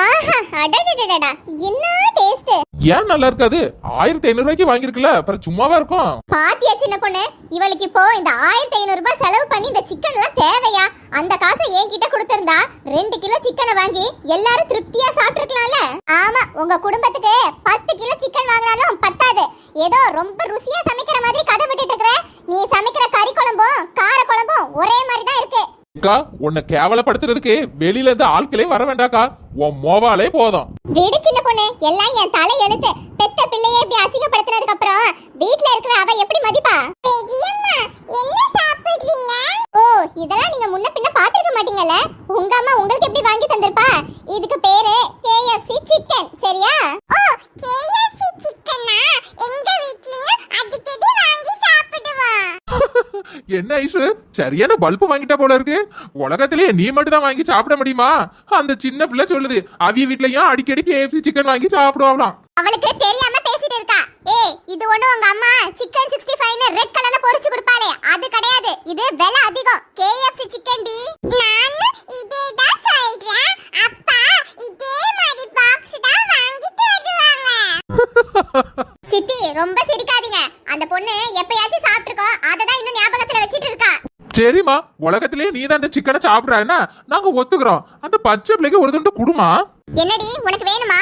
அடடடடடா, என்ன டேஸ்ட்! ஏன் நல்லா இருக்காது? 1500 ரூபாய்க்கு வாங்கிருக்கல, அப்புறம் சும்மாவா இருக்கும்? பாத்தியா சின்ன பொண்ணு, இவளுக்கு இப்போ இந்த 1500 ரூபாய் செலவு பண்ணி இந்த சிக்கன் எல்லாம் தேவையா? அந்த காசை என்கிட்ட கொடுத்திருந்தா 2 கிலோ சிக்கனை வாங்கி எல்லாரும் திருப்தியா சாப்பிட்டுருக்கலாம்ல. ஆமா, உங்க குடும்பத்துக்கு 10 கிலோ சிக்கன் வாங்கினாலும் பத்தாது. ஏதோ ரொம்ப ருசியா சமைக்கிற மாதிரி கதை விட்டுட்டு இருக்கிற. நீ சமைக்கிற கறி குழம்பும் கார குழம்பும் ஒரே மாதிரி தான் இருக்கு. அக்கா, உன்னை கேவலப்படுத்துறதுக்கு வெளியில இருந்து ஆட்களே வர வேண்டாக்கா, உன் மோவாலே போதும். விடு சின்ன பொண்ணு, எல்லாம் என் தலை எழுத்து. பெத்த பிள்ளையை இப்படி அசிங்கப்படுத்தினதுக்கு அப்புறம் வீட்ல இருக்கிற அவ எப்படி மதிப்பா? என்ன சாப்பிடுறீங்க? ஓ, இதெல்லாம் நீங்க முன்ன பின்ன பாத்துக்க மாட்டீங்கல்ல. உங்க அம்மா உங்களுக்கு எப்படி வாங்கி தந்திருப்பா? இதுக்கு பேரு KFC சிக்கன், சரியா? ஓ, KFC சிக்கனா? எங்க வீட்லயும் அடிக்கடி வாங்கி சாப்பிடுவோம். என்ன ஐஷு, சரியான பல்பு வாங்கிட்டா போல இருக்கு. உலகத்திலேயே நீ மட்டும் தான் வாங்கி சாப்பிட முடியுமா? அந்த சின்ன பிள்ளை சொல்லுது அவிய வீட்லயும் அடிக்கடி KFC சிக்கன் வாங்கி சாப்பிடுவாங்களாம். அவளுக்கு தெரியாம பேசிட்டு இருக்கா. ஏய், இது ஒண்ணு உங்க அம்மா சிக்கன் 65 ரெட் கலர்ல பொரிச்சு கொடுப்பாளே, அது கிடையாது. இது விலை அதிகம். KFC சிக்கன் டி. நானும் இதே தான் சொல்றேன். அப்பா இதே மாதிரி பாக்ஸ் தான் வாங்கி தருவாங்க. சித்தி, ரொம்ப சிரிக்காதீங்க. அந்த பொண்ணு எப்பயாச்சும் சாப்பிட்டுருக்கோம், அத தான் இன்னும் ஞாபகத்துல வச்சிட்டு இருக்கா. சரிம்மா, உலகத்திலேயே நீ தான் அந்த சிக்கனை சாப்பிடுறான்னா நாங்க ஒத்துக்கிறோம். அந்த பச்சை பிள்ளைக்கு ஒரு துண்டு குடுமா. என்னடி, உனக்கு வேணுமா?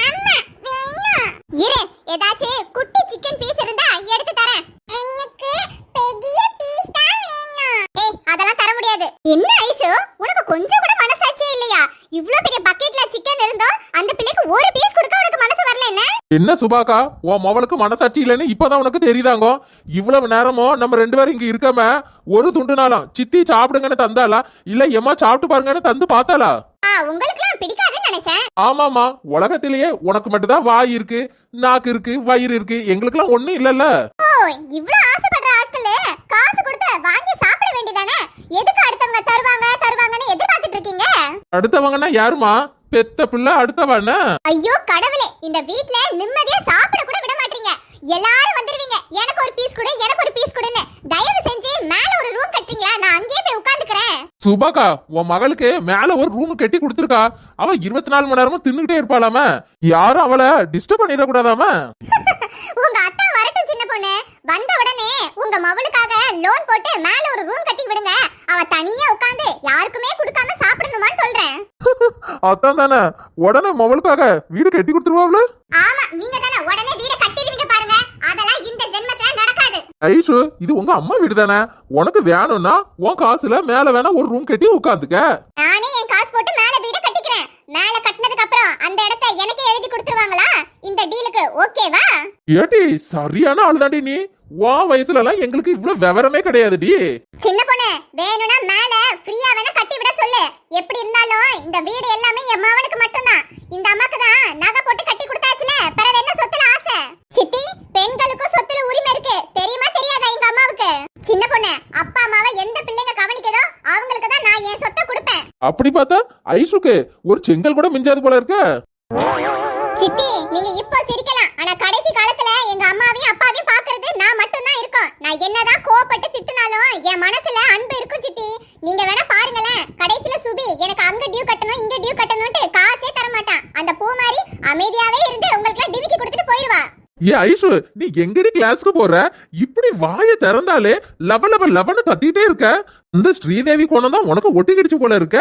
ஆமா, வேணும். இரு, ஏதாச்சும் குட்டி சிக்கன் பீஸ் இருந்தா எடுத்து தரேன். எனக்கு பெரிய பீஸ் தான் வேணும். ஏய், அதெல்லாம் தர முடியாது. என்ன ஐஷு, உனக்கு கொஞ்சம் கூட மனசாட்சியே இல்லையா? இவ்ளோ பெரிய பக்கெட்ல சிக்கன் இருந்தோ அந்த பிள்ளைக்கு ஒரு பீஸ் கொடுக்க உனக்கு மனசு வரல என்ன? என்ன சுபாக்கா, உன் மவளுக்கு மனசாட்சி இல்லைன்னு இப்பதான் உனக்கு தெரியுதாங்க? இவ்வளவு நேரமும் நம்ம 2 பேரும் இங்க இருக்காம ஒரு துண்டுனாலும் சித்தி சாப்பிடுங்கன்னு தந்தாளா, இல்ல எம்மா சாப்பிட்டு பாருங்கன்னு தந்து பார்த்தாளா? உங்களுக்குலாம் பிடிக்காதுன்னு நினைச்சேன். ஆமாமா, உலகத்திலேயே உனக்கு மட்டும் தான் வாய் இருக்கு, நாக்கு இருக்கு, வயிறு இருக்கு, எங்களுக்குலாம் ஒண்ணும் இல்லல்ல. ஓ, இவ்ளோ ஆசைப்படுற ஆட்களே காசு கொடுத்து வாங்கி சாப்பிட வேண்டியதானே? எதுக்கு அடுத்தவங்க தருவாங்கன்னு எதிர்பார்த்துட்டு இருக்கீங்க? அடுத்தவங்கன்னா யாருமா? பெத்த பிள்ளை அடுத்தவன. ஐயோ கடவுளே, இந்த வீட்ல நிம்மதியா சாப்பிட கூட விட மாட்டீங்க. எல்லாரும் வந்துருவீங்க, எனக்கு ஒரு பீஸ் கொடு, எனக்கு ஒரு பீஸ் கொடுன்னு. தயவு செஞ்சு மேல ஒரு ரூம் கட்டுறீங்களா? நான் அங்கேயே போய் உட்கார்ந்துக்கிறேன். சுபாக்கா, உன் மகளுக்கு மேல ஒரு ரூம் கட்டி கொடுத்துருக்கா. அவ 24 மணி நேரமும் தின்னுகிட்டே இருப்பாளாம, யாரும் அவளை டிஸ்டர்ப் பண்ணிட கூடாதாம. உங்க அத்தா வரட்டும் சின்ன பொண்ணு, வந்த உடனே உங்க மவளுக்காக லோன் போட்டு மேல ஒரு ரூம் கட்டி விடுங்க. அவ தனியா உட்கார்ந்து யாருக்குமே கொடுக்காம சாப்பிடணுமான்னு சொல்றேன். அதான் தானே, உடனே மவளுக்காக வீடு கட்டி கொடுத்துருவாங்களே. ஆமா, நீங்க தானே உடனே வீட கட்டிடுவீங்க பாருங்க. அதெல்லாம் இந்த ஜென்மத்துல நடக்காது. ஐஷு, இது உங்க அம்மா வீடு தானே, உனக்கு வேணும்னா உன் காசுல மேல வேணா ஒரு ரூம் கட்டி உட்காந்துக்க. நானே என் காசு போட்டு மேல வீட கட்டிக்கிறேன். மேல கட்டினதுக்கு அப்புறம் அந்த இடத்தை எனக்கே எழுதி கொடுத்துருவாங்களா? இந்த டீலுக்கு ஓகேவா? ஏடி, சரியான ஆளுதாண்டி நீ. உன் வயசுல எல்லாம் எங்களுக்கு இவ்வளவு விவரமே கிடையாதுடி. சின்ன பொண்ணு, வேணும்னா மேல ஃப்ரீயா வேணா கட்டி விட சொல்லு. எப்படி இருந்தாலும் இந்த வீடு எல்லாமே என் மாவனுக்கு மட்டும்தான். இந்த அம்மாக்கு தான் நகை போட்டு கட்டி கொடுத்தாச்சுல, பிறகு என்ன சொத்துல ஆசை? சித்தி, பெண்களுக்கும் சொத்துல உரிமை இருக்கு, தெரியுமா தெரியாதா எங்க அம்மாவுக்கு? சின்ன பொண்ணு, அப்பா அம்மாவை எந்த பிள்ளைங்க கவனிக்கதோ அவங்களுக்கு தான் நான் என் சொத்தை கொடுப்பேன். அப்படி பார்த்தா ஐஷுக்கு ஒரு செங்கல் கூட மிஞ்சாது போல இருக்க. சித்தி, நீங்க இப்போ சிரிக்கலாம், ஆனா கடைசி காலத்துல எங்க அம்மாவையும் அப்பாவையும் பாக்குறது நான் மட்டும் தான் இருக்கோம். நான் என்னதான் கோவப்பட்டு திட்டுனாலும் என் மனசுல அன்பு இருக்கும் சித்தி. நீங்க வேணா பாருங்களேன், கடைசில சுபி எனக்கு அங்க டியூ கட்டணும் இங்க டியூ கட்டணும்னு காசே தர மாட்டான். அந்த பூ மாதிரி அமைதியாவே இருந்து உங்களுக்கு டிவிக்கு கொடுத்துட்டு போயிடுவா. ஏ ஐஷு, நீ எங்கடி கிளாஸ்க்கு போற? இப்படி வாயை திறந்தாலே லவன்னு கத்திட்டே இருக்க. இந்த ஸ்ரீதேவி கோணம் தான் உனக்கு ஒட்டி கிடிச்சு போல இருக்க.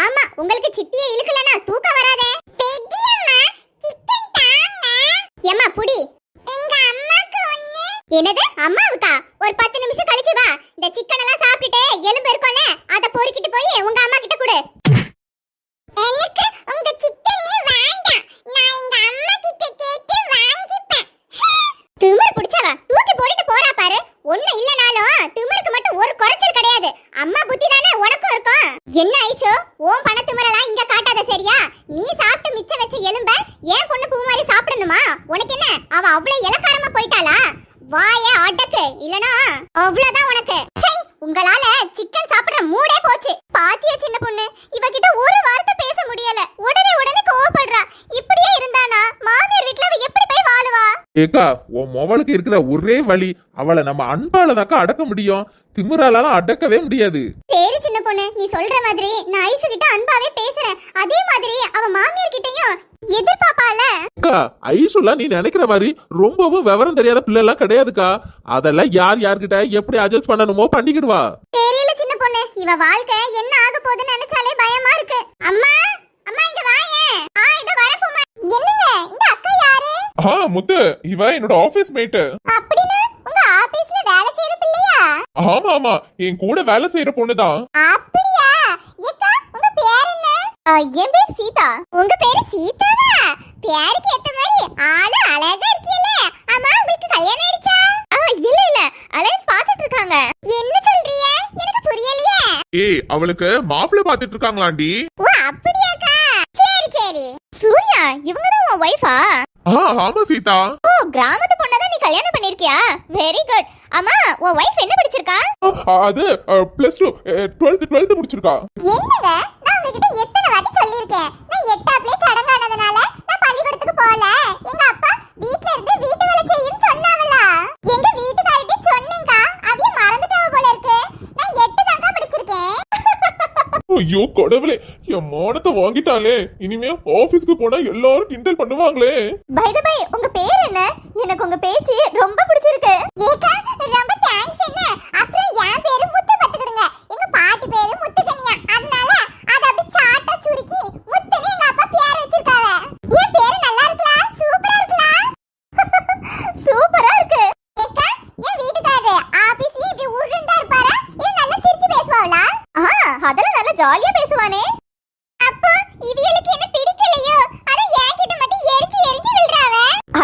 ஆமா, உங்களுக்கு சித்தியை இழுக்கலனா தூக்கம் வராதே. பெரியம்மா, சிக்கன் தாங்க. ஏம்மா புடி. எங்க அம்மாக்கு ஒண்ணு. என்னது அம்மாவுக்கா? ஒரு 10 நிமிஷம் கழிச்சு வா. இந்த சிக்கன் எல்லாம் சாப்பிட்டுட்டு எலும்பு இருக்கும்ல, அத பொறுக்கிட்டு போய் உங்க அம்மா கிட்ட கொடு. எனக்கு உங்க சிக்கனே வேண்டாம். நான் எங்க அம்மா கிட்ட கேட்டு வாங்கிப்பேன். திமிர் புடிச்சவா தூக்கி போட்டுட்டு போறா பாரு. ஒண்ணு இல்லனாலும் திமிருக்கு மட்டும் ஒரு குறைச்சல் கிடையாது. அம்மா புத்தி தானே உனக்கும் இருக்கும். என்ன ஐஷோ, ஓன் பண திமிரெல்லாம் இங்க காட்டாத சரியா? நீ சாப்பிட்டு மிச்ச வச்ச எலும்ப ஏன் பொண்ணு பூ மாதிரி சாப்பிடணுமா? உனக்கு என்ன, அவ அவ்வளவு இலக்காரமா போயிட்டாளா? வாய அடக்கு, இல்லனா அவ்வளவுதான் உனக்கு. உங்களால சிக்கன் சாப்பிடுற மூடே போச்சு. பாத்தியா சின்ன பொண்ணு, இவகிட்ட ஒரு வார்த்தை பேச முடியல, உடனே கோவப்படுறா. இப்படியே இருந்தானா மாமியார் வீட்ல அவ எப்படி போய் வாழுவா? ஏக்கா, உன் மொபைலுக்கு இருக்கிற ஒரே வழி, அவளை நம்ம அன்பாலதாக்கா அடக்க முடியும். திமிராலாம் அடக்கவே முடியாது. சரி சின்ன பொண்ணு, நீ சொல்ற மாதிரி நான் ஐஷு கிட்ட அன்பாவே பேசுறேன். அதே மாதிரி அவ மாமியார் கிட்டயும் எதிர்பார்ப்பால. அக்கா ஐஷுலாம் நீ நினைக்கிற மாதிரி ரொம்பவும் விவரம் தெரியாத பிள்ளை எல்லாம் கிடையாதுக்கா. அதெல்லாம் யார் யார்கிட்ட எப்படி அட்ஜஸ்ட் பண்ணணுமோ பண்ணிக்கிடுவா. தெரியல சின்ன பொண்ணு, இவ வாழ்க்கை என்ன ஆக போகுதுன்னு நினைச்சாலே பயமா இருக்கு. அம்மா அம்மா இங்க வாயே. இத வரப்போமா. என்னங்க இந்த அக்கா யாரு? முத்து, இவ என்னோட ஆபீஸ் மேட். அப்படினா உங்க ஆபீஸ்ல வேலை செய்யற பிள்ளையா? ஆமா ஆமா, என் கூட வேலை செய்யற பொண்ணுதான். அப்படியா? ஏக்கா உங்க பேர் என்ன? என் பேர் சீதா. உங்க பேரு சீதாவா? பேருக்கு ஏத்த மாதிரி ஆளு அழகா இருக்கீல. அம்மா உங்களுக்கு கல்யாணம் ஆயிடுச்சா? இல்ல இல்ல, அலைன்ஸ் பாத்துட்டு இருக்காங்க. என்ன சொல்றீங்க? எனக்கு புரியலையே. ஏய், அவளுக்கு மாப்பிள்ளை பாத்துட்டு இருக்காங்களாண்டி. ஓ அப்படியாக்கா? சரி சரி. சூர்யா இவங்க தான் உன் வைஃபா? ஆமா சீதா. ஓ கிராமத்து பொண்ணதான் நீ கல்யாணம் பண்ணிருக்கியா? Very good. அம்மா உன் வைஃப் என்ன படிச்சிருக்கா? அது +2 12th முடிச்சிருக்கா. என்னங்க நான் உங்ககிட்ட எத்தனை வாட்டி சொல்லிருக்கேன், நான் எட்டாப்லயே சடங்கானதுனால நான் பள்ளிக்கூடத்துக்கு போல. எங்க அப்பா வீட்ல இருந்து வீட்டு வேலை செய்யுன்னு சொன்னாவல. எங்க வீட்டுக்காரர்ட்ட சொன்னேங்கா, அவிய மறந்துட்டாவ போல இருக்கு. நான் 8 தாங்க படிச்சிருக்கேன். ஐயோ கடவுளே, என் மானத்தை வாங்கிட்டாலே. இனிமே ஆபீஸ்க்கு போனா எல்லாரும் கிண்டல் பண்ணுவாங்களே. பை தி பை உங்க பேர் என்ன? எனக்கு உங்க பேச்சு ரொம்ப பிடிச்சிருக்கு. ஏக்கா ரொம்ப தேங்க்ஸ். என்ன அப்புறம் என் பேரு முத்து பத்துக்கிடுங்க. எங்க பாட்டி பேரு முத்துக்கனியா, அதனால அத அப்படி சாட்டா சுருக்கி முத்துன்னு எங்க அப்பா பேர் வச்சிருக்காங்க. என் பேரு நல்லா இருக்குல? சூப்பரா இருக்குல? சூப்பரா இருக்கு. ஏக்கா என் வீட்டுக்காரர் ஆபீஸ்ல இப்படி உருண்டா இருப்பாரா இல்ல நல்லா சிரிச்சு பேசுவாங்களா? அதெல்லாம் நல்லா ஜாலியா பேசுவானே. அப்போ இவியலுக்கு என்ன பிடிக்கலையோ? அத என்கிட்ட மட்டும் எரிச்சு எரிச்சு வில்றாவ.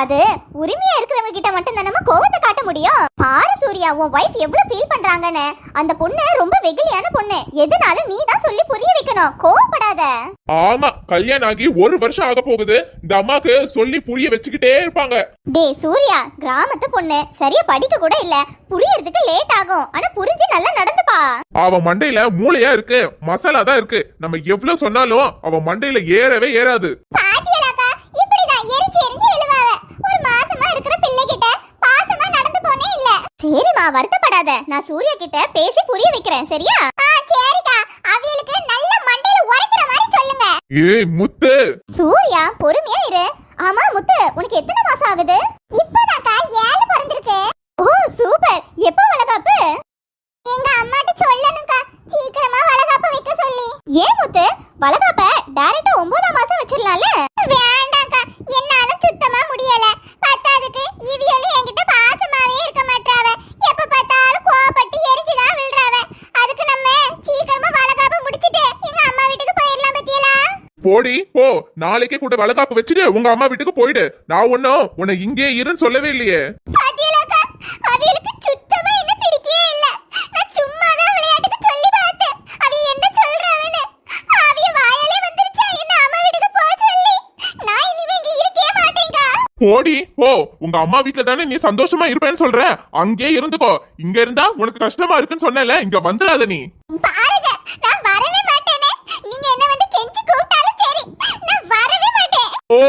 அது உரிமையா இருக்கிறவங்க கிட்ட மட்டும் தான் நம்ம கோவத்தை காட்ட முடியும். பாரு சூர்யா, உன் வைஃப் எவ்வளவு ஃபீல் பண்றாங்கன்னு. அந்த பொண்ணு ரொம்ப வெகுளியான பொண்ணு. எதுனாலும் நீ தான் சொல்லி புரிய வைக்கணும். கோவப்படாத. ஆமா, கல்யாணம் ஆகி 1 வருஷம் ஆக போகுது. இந்த அம்மாக்கு சொல்லி புரிய வச்சுக்கிட்டே இருப்பாங்க. டேய் சூர்யா, கிராமத்து பொண்ணு, சரியா படிக்க கூட இல்ல. புரியறதுக்கு லேட் ஆகும். ஆனா புரிஞ்சு நல்லா நடந்துப்பா. அவ மண்டையில மூளையா இருக்கு, மசாலா தான் இருக்கு. நம்ம எவ்வளவு சொன்னாலும் அவ மண்டையில ஏறவே ஏறாது. பாத்தியலாக்கா, இப்படிதான் எரிச்சு எரிச்சு விழுவாவ. ஒரு மாசமா இருக்கிற பிள்ளை கிட்ட பாசமா நடந்து போனே இல்ல. சரிமா, வருத்தப்படாத. நான் சூர்யா கிட்ட பேசி புரிய வைக்கிறேன். சரியா? சரிக்கா. அவியலுக்கு நல்ல மண்டையில உரைக்கிற மாதிரி சொல்லுங்க. ஏய் முத்து. சூர்யா பொறுமையா இரு. ஆமா முத்து, உனக்கு எத்தனை மாசம் ஆகுது? இப்பதாக்கா 7 பிறந்திருக்கு. ஓ சூப்பர். எப்போ வளகாப்பு? எங்க அம்மாட்ட சொல்லணும்க்கா, சீக்கிரமா வளகாப்பு வைக்க சொல்லி. ஏன் முத்து, வளகாப்ப டைரக்டா 9ஆம் மாசம் வச்சிரலாம்ல? வேண்டாம்க்கா, என்னால சுத்தமா முடியல. பத்தாதுக்கு இவியலும் என்கிட்ட பாசமாவே இருக்க மாட்டாவ. எப்ப பார்த்தாலும் கோவப்பட்டு எரிச்சு தான் வில்றாவ. அதுக்கு நம்ம சீக்கிரமா வளகாப்பு முடிச்சிட்டு எங்க அம்மா வீட்டுக்கு போயிடலாம். பத்தியலா? போடி போ, நாளைக்கே கூட வளகாப்பு வச்சுட்டு உங்க அம்மா வீட்டுக்கு போயிடு. நான் ஒன்னும் உன்னை இங்கே இருன்னு சொல்லவே இல்லையே. பாத்தியலாக்கா, அவியலுக்கு சுத்தமா என்ன பிடிக்கவே இல்ல. நான் சும்மா தான் விளையாட்டுக்கு சொல்லி பார்த்தேன். அவி என்ன சொல்றாவன்னு அவிய வாயாலே வந்துருச்சா என்ன அம்மா வீட்டுக்கு போ சொல்லி. நான் இனிமே இங்க இருக்கவே மாட்டேங்கா. போடி போ, உங்க அம்மா வீட்ல தானே நீ சந்தோஷமா இருப்பேன்னு சொல்ற. அங்கே இருந்துக்கோ. இங்க இருந்தா உனக்கு கஷ்டமா இருக்குன்னு சொன்னல, இங்க வந்துடாத நீ. பாருங்க, நான் வரவே மாட்டேனே. நீங்க என்ன வந்து கெஞ்சி கூப்பிட்டாலும் சரி, நான் வரவே மாட்டேன். ஓ,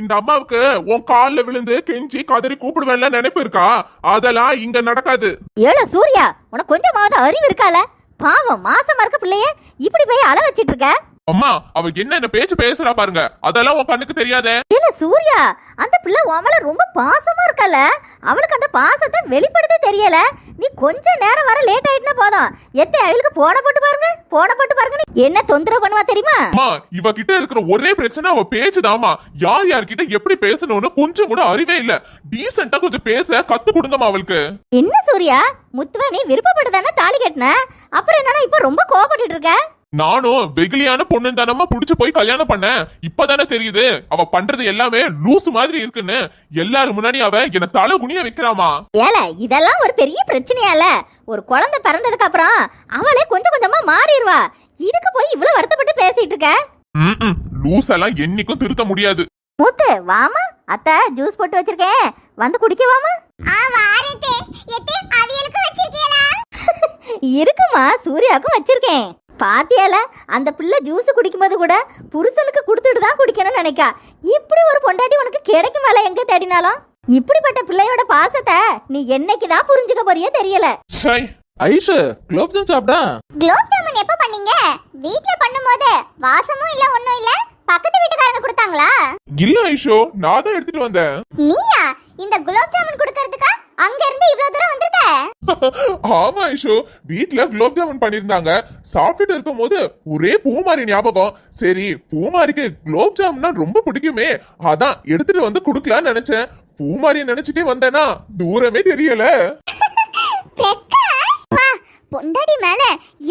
இந்த அம்மாவுக்கு உன் கால்ல விழுந்து கெஞ்சி கதறி கூப்பிடுவேன்ல நினைப்பு இருக்கா? அதெல்லாம் இங்க நடக்காது. ஏடா சூர்யா, உனக்கு கொஞ்சமாவது அறிவு இருக்கால? பாவம், மாசமா இருக்க பிள்ளைய இப்படி போய் அள வச்சிட்டு இருக்க. அம்மா, அவ என்ன பேச்சு பேசுறா பாருங்க. அதெல்லாம் உன் கண்ணுக்கு தெரியாதே. ஏல சூர்யா, அந்த பிள்ளை உமல ரொம்ப பாசமா இருக்கல. அவளுக்கு அந்த பாசத்தை வெளிப்படுத்த தெரியல. நீ கொஞ்ச நேரம் வர லேட் ஆயிட்டுனா போதும், எத்த அவளுக்கு போன போட்டு பாருங்க. என்ன தொந்தரவு பண்ணுவா தெரியுமா? அம்மா, இவ கிட்ட இருக்கிற ஒரே பிரச்சனை அவ பேச்சுதாமா. யார் யார்கிட்ட எப்படி பேசணும்னு கொஞ்சம் கூட அறிவே இல்ல. டீசெண்டா கொஞ்சம் பேச கத்து கொடுங்கம்மா அவளுக்கு. என்ன சூர்யா, முத்துவ நீ விருப்பப்பட்டுதானே தாலி கட்டின, அப்புறம் என்னன்னா இப்ப ரொம்ப கோவப்பட்டுட்டு இருக்க? நானும் வெகுலியான பொண்ணு தானம்மா புடிச்சு போய் கல்யாணம் பண்ணேன். இப்பதானே தெரியுது அவ பண்றது எல்லாமே லூசு மாதிரி இருக்குன்னு. எல்லாரும் முன்னாடி அவ என்ன தலை குனிய வைக்கிறாமா. ஏல, இதெல்லாம் ஒரு பெரிய பிரச்சனையால? ஒரு குழந்தை பிறந்ததுக்கு அப்புறம் அவளே கொஞ்சம் கொஞ்சமா மாறிடுவா. இதுக்கு போய் இவ்வளவு வருத்தப்பட்டு பேசிட்டு இருக்க? லூஸ் எல்லாம் என்னைக்கும் திருத்த முடியாது. மூத்து வாமா, அத்தை ஜூஸ் போட்டு வச்சிருக்கேன், வந்து குடிக்க வாமா. வாரேத்தே. எத்தே அவியலுக்கு வச்சிருக்கீங்களா? இருக்குமா, சூர்யாவுக்கும் வச்சிருக்கேன். பாத்தியால, அந்த பிள்ளை ஜூஸ் குடிக்கும்போது கூட புருஷனுக்கு கொடுத்துட்டு தான் குடிக்கணும்னு நினைக்கா. இப்படி ஒரு பொண்டாட்டி உனக்கு கிடைக்குமால எங்க தேடினாலும்? இப்படிப்பட்ட பிள்ளையோட பாசத்தை நீ என்னைக்குதான் புரிஞ்சுக்க போறியோ தெரியல. ஐஷு குலோப் ஜாம் சாப்பிட்டா? குலோப் ஜாமுன் எப்ப பண்ணீங்க? வீட்ல பண்ணும்போது வாசமும் இல்ல ஒண்ணும் இல்ல, பக்கத்து வீட்டுக்காரங்க கொடுத்தாங்களா? இல்ல ஐஷோ, நான் தான் எடுத்துட்டு வந்தேன். நீயா இந்த குலோப் ஜாமுன் குடுக்கிறதுக்கா அங்க இருந்து இவ்ளோ தூரம் வந்திருக்க? ஆமா ஐஷோ, வீட்ல குலோப் ஜாமுன் பண்ணிருந்தாங்க. சாப்பிட்டுட்டு இருக்கும் போது ஒரே பூமாரி ஞாபகம். சரி, பூமாரிக்கு குலோப் ஜாமுன்னா ரொம்ப பிடிக்குமே, அதான் எடுத்துட்டு வந்து குடுக்கலாம்னு நினைச்சேன். பூமாரியை நினைச்சிட்டே வந்தேனா தூரமே தெரியல. பிரகாஷ், வா, பொண்டாடி மேல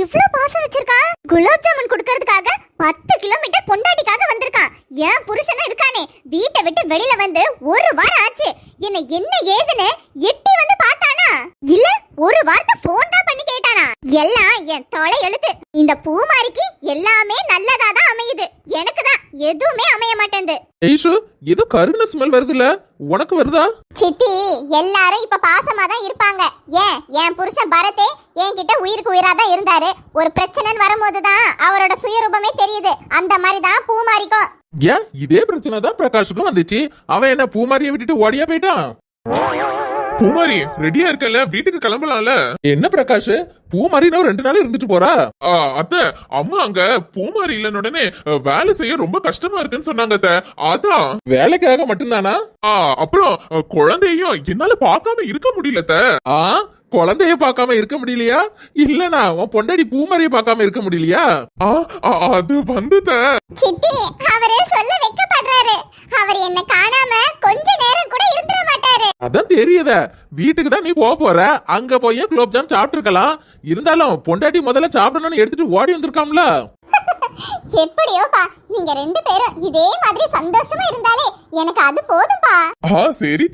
இவ்ளோ பாசம் வச்சிருக்கா. குலோப் ஜாமுன் குடுக்கிறதுக்காக 10 கிலோமீட்டர் பொண்டாட்டிக்காக வந்திருக்கான். ஏன் புருஷனா இருக்கானே, வீட்டை விட்டு வெளியில வந்து ஒரு வாரம் ஆச்சு. என்ன ஏதுன்னு எட்டி வந்து பார்த்தானா, இல்ல ஒரு வார்த்தை போன் தான் பண்ணி கேட்டானா? எல்லாம் என் தொலை எழுத்து. இந்த பூமாரிக்கு எல்லாமே நல்லதா தான் அமையுது, எனக்கு தான் எதுவுமே அமைய மாட்டேங்குது. ஐஷு ஏதோ கருகின ஸ்மெல் வருதுல்ல, உனக்கு வருதா? சித்தி, எல்லாரும் இப்ப பாசமா தான் இருப்பாங்க. ஏன் என் புருஷன் பரதே என்கிட்ட உயிருக்கு உயிரா தான் இருந்தாரு. ஒரு பிரச்சனைன்னு வரும்போதுதான் அவரோட சுயரூபமே தெரியுது. அந்த மாதிரி தான் பூமாரிக்கும். ஏன் இதே பிரச்சனை தான் பிரகாஷுக்கும் வந்துச்சு. அவன் என்ன பூமாரியை விட்டுட்டு ஓடியா போயிட்டான்? பூமாரி ரெடியா இருக்கல, வீட்டுக்கு கிளம்பலாம்ல. என்ன பிரகாஷ், பூமாரினா 2 நாள் இருந்துட்டு போறா? அத்தை, அம்மா அங்க பூமாரி இல்லன்னு உடனே வேலை செய்ய ரொம்ப கஷ்டமா இருக்குன்னு சொன்னாங்க அத்தை. அதான். வேலைக்காக மட்டும்தானா? அப்புறம் குழந்தையும் என்னால பார்க்காம இருக்க முடியல அத்தை. குழந்தைய பார்க்காம இருக்க முடியலையா? இல்லனா உன் பொண்டாடி பூமாரியை பார்க்காம இருக்க முடியலையா? அது வந்து சித்தி, அவரே சொல்ல வெக்கப்படுறாரு. அவர் என்ன காணாம கொஞ்ச நேரம் கூட இருந்துட மாட்டாரு. அதான் தெரியுதா, வீட்டுக்கு தான் நீ போற, அங்க போய் குலோப் ஜாம் சாப்பிட்டு இருக்கலாம். இருந்தாலும் பொண்டாட்டி முதல்ல சாப்பிடணும்னு எடுத்துட்டு ஓடி வந்திருக்காம்ல. எப்படியோப்பா, நீங்க 2 பேரும் இதே மாதிரி சந்தோஷமா இருந்தாலே எனக்கு அது போதும்பா. சரி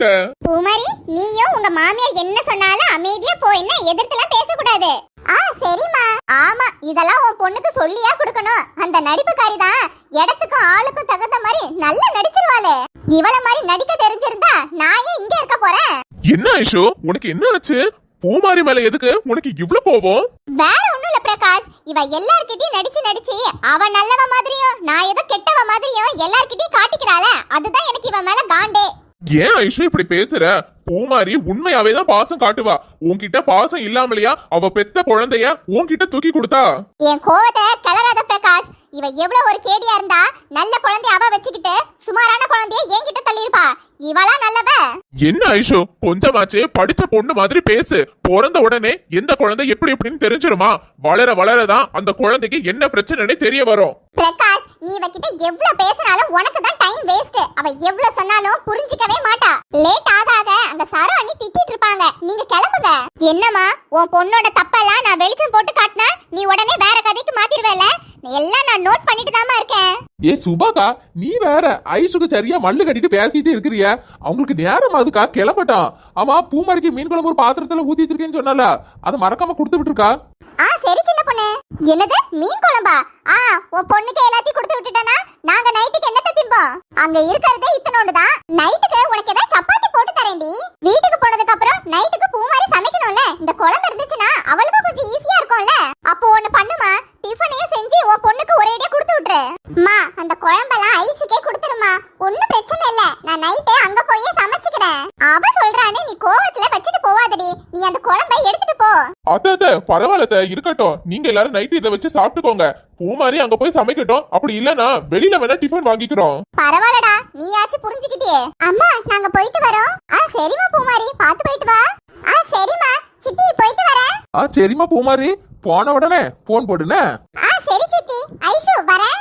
பூமாரி, நீயும் உங்க மாமியார் என்ன சொன்னாலும் அமைதியா போயின்னா எதிர்த்துலாம் பேசக்கூடாது. சரிம்மா. ஆமா, இதெல்லாம் உன் பொண்ணுக்கு சொல்லியா கொடுக்கணும். அந்த நடிப்புக்காரி தான் இடத்துக்கும் ஆளுக்கும் தகுந்த மாதிரி நல்லா நடிச்சிருவாளே. இவள மாதிரி நடிக்க தெரிஞ்சிருந்தா நான் ஏன் இங்க இருக்க போறேன்? என்ன ஐஷோ, உனக்கு என்ன ஆச்சு? பூமாரி மேல எதுக்கு உனக்கு இவ்ளோ கோபம்? வேற ஒண்ணும் இல்ல பிரகாஷ், இவ எல்லார்கிட்டயும் நடிச்சு அவ நல்லவ மாதிரியும் நான் ஏதோ கெட்டவ மாதிரியும் எல்லார்கிட்டயும் காட்டிக்கிறாள. அதுதான் எனக்கு இவ மேல காண்டே. ஏன் ஐஷோ இப்படி பேசுற? பூமாரி உண்மையாவே தான் பாசம் காட்டுவா. உன்கிட்ட பாசம் இல்லாமலையா அவ பெத்த குழந்தைய உன்கிட்ட தூக்கி கொடுத்தா? என் கோவத்தை கிளறாத பிரகாஷ். இவ எவ்வளவு ஒரு கேடியா இருந்தா நல்ல குழந்தைய அவ வச்சுக்கிட்டு சுமாரான குழந்தைய என்கிட்ட தள்ளிருப்பா. இவளா நல்லவ? என்ன ஐஷோ, கொஞ்சமாச்சு படிச்ச பொண்ணு மாதிரி பேசு. பிறந்த உடனே எந்த குழந்தை எப்படி எப்படின்னு தெரிஞ்சிருமா? வளர வளரதான் அந்த குழந்தைக்கு என்ன பிரச்சனைன்னு தெரிய வரும். பிரகாஷ், நீ இவகிட்ட எவ்வளவு பேசினாலும் உனக்கு தான் டைம் வேஸ்ட். அவ எவ்வளவு சொன்னாலும் புரிஞ்சிக்கவே மாட்டா. லேட் ஆக அந்த சாரு அண்ணி திட்டிட்டு இருப்பாங்க. நீங்க கிளம்புங்க. என்னம்மா, உன் பொண்ணோட தப்பெல்லாம் நான் வெளிச்சம் போட்டு காட்டினா நீ உடனே வேற கதைக்கு மாத்திடுவேல. எல்லாம் நான் நோட் பண்ணிட்டு தாமா இருக்கேன். ஏ சுபாக்கா, நீ வேற ஐஷுக்கு சரியா மல்லு கட்டிட்டு பேசிட்டு இருக்கிறிய. அவங்களுக்கு நேரம் அதுக்கா, கிளம்பட்டான். ஆமா, பூமாரிக்கு மீன் குழம்பு ஒரு பாத்திரத்துல ஊத்தி வச்சிருக்கேன்னு சொன்னால, அதை மறக்காம கொடுத்து விட்டுருக்கா. சரி சின்ன பொண்ணு. என்னது மீன் குழம்பா? உன் பொண்ணுக்கு எல்லாத்தையும் கொடுத்து விட்டுட்டனா நாங்க நைட்டுக்கு என்னத்த திம்போம்? அங்க இருக்கிறதே இத்தனோண்டு தான். நைட்டுக்கு உனக்கு ஏதாவது சப்பாத்தி போட்டு தரேன்டி. வீட்டுக்கு போனதுக்கு அப்புறம் நைட்டுக்கு பூமாரி சமைக்கணும்ல. இந்த குழம்பு இருந்துச்சுன்னா அவளுக்கு கொஞ்சம் ஈஸியா இருக்கும்ல. அப்போ ஒண்ணு பண்ணுமா, டிஃபனையும் செஞ்சு உன் பொண்ணுக்கு ஒரேடியா கொடுத்து விட்டுரு. அம்மா, அந்த குழம்பெல்லாம் ஐஷுக்கே கொடுத்துருமா. ஒண்ணும் பிரச்சனை இல்ல, நான் நைட்டு அங்க போய் சமைச்சுக்கிறேன். அவ சொல்றானே நீ கோவத்துல வச்சுட்டு போவாதடி. நீ அந்த குழம்பை எடுத்துட்டு போ. அத்த பரவாயில்ல இருக்கட்டும். நீங்க எல்லாரும் நைட்டு இதை வச்சு சாப்பிட்டுக்கோங்க. பூமாரி அங்க போய் சமைக்கட்டும். அப்படி இல்லனா வெளியில வேணா டிஃபன் வாங்கிக்கிறோம். பரவாயில்லடா, நீயாச்சும் புரிஞ்சுக்கிட்டியே. அம்மா, நாங்க போயிட்டு வரோம். சரிம்மா பூமாரி, பாத்து போயிட்டு வா. சரிம்மா சித்தி, போயிட்டு வரேன். சரிம்மா பூமாரி, போன உடனே போன் போடுன. சரி சித்தி. ஐஷு வரேன்.